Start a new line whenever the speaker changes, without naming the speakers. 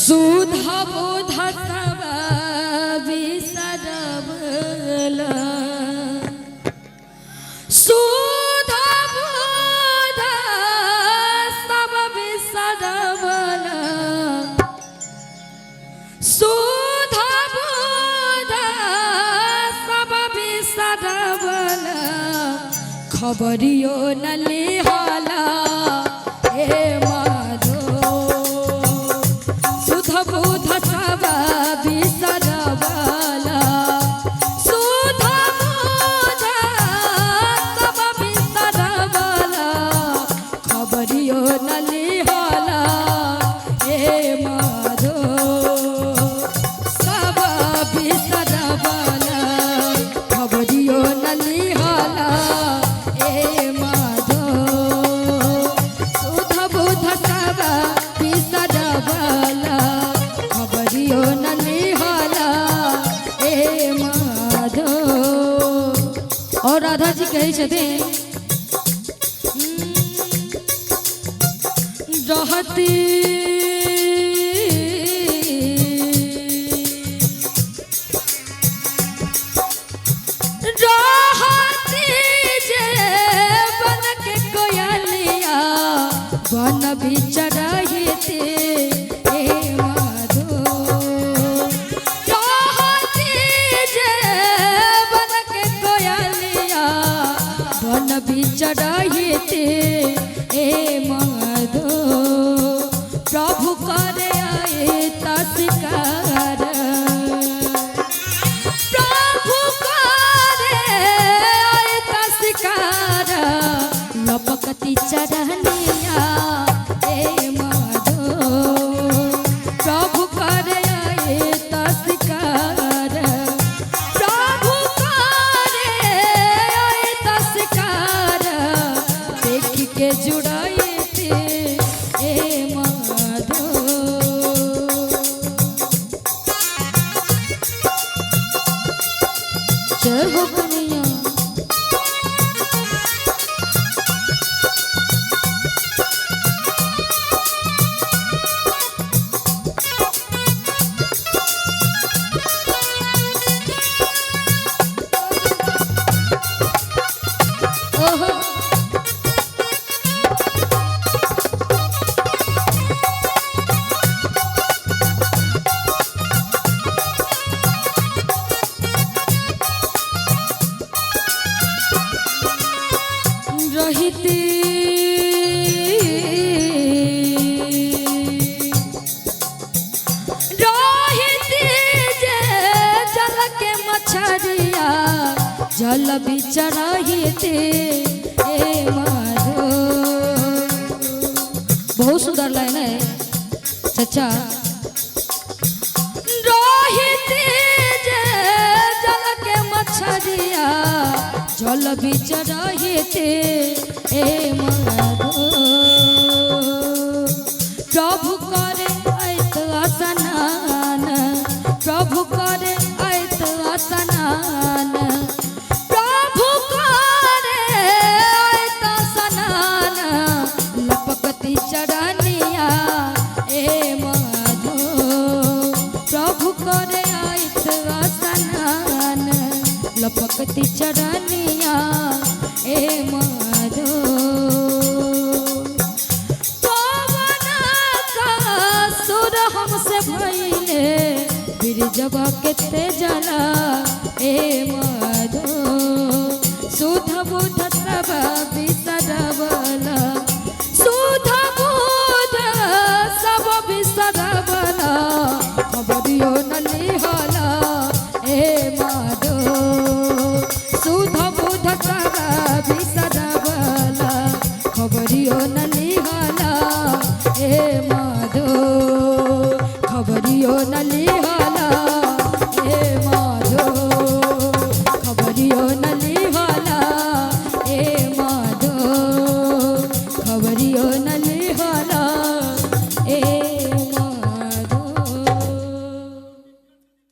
सुधा बोध सब विसरबल सुधा बोध सब विसरबल सुधा बोध सब विसरबल खबरियो न लिहाला हे माधो सुधा बोध सब विसरबल सुधा बोध सब विसरबल खबरियो न लिहाला हे माधो सब विसरबल खबरियो न लिहाला हे माधो सुधा बोध सब विसरबल खबरियो न लिहाला हे माधो। और राधा जी कहे छथिन रहती वन बिचरहिते हे माधो रहती जे वन के कोयलिया वन बिचरहिते हे माधो प्रभु करे आए तस्कार प्रभु करे आए तस्कार लपकती चरहनिया हे माधो प्रभु करे आए तस्कार प्रभु करे आए तस्कार देख के जुड़ाए थे हे माधो। जय हो कन्हैया रहती रहती जे जल के मछरिया जल बिचरहिते हे माधो। बहुत सुंदर लाइन है चचा। रहती जे जल के मछरिया जल बिचरहिते हे माधो प्रभु करे आयत स्नान प्रभु करे आयत स्नान प्रभु करे आयत स्नान लपकती चरनिया हे माधो प्रभु करे आयत स्नान लपकती चरनिया हे माधो। पवन का सुर हमसे भइले बिरजवा केते जला हे माधो सुधा बोध सब विसरबल सुधा बोध सब विसरबल खबरियो न लिहाला हे माधो सुधा बोध सब विसरबल खबरियो न लिहाला हे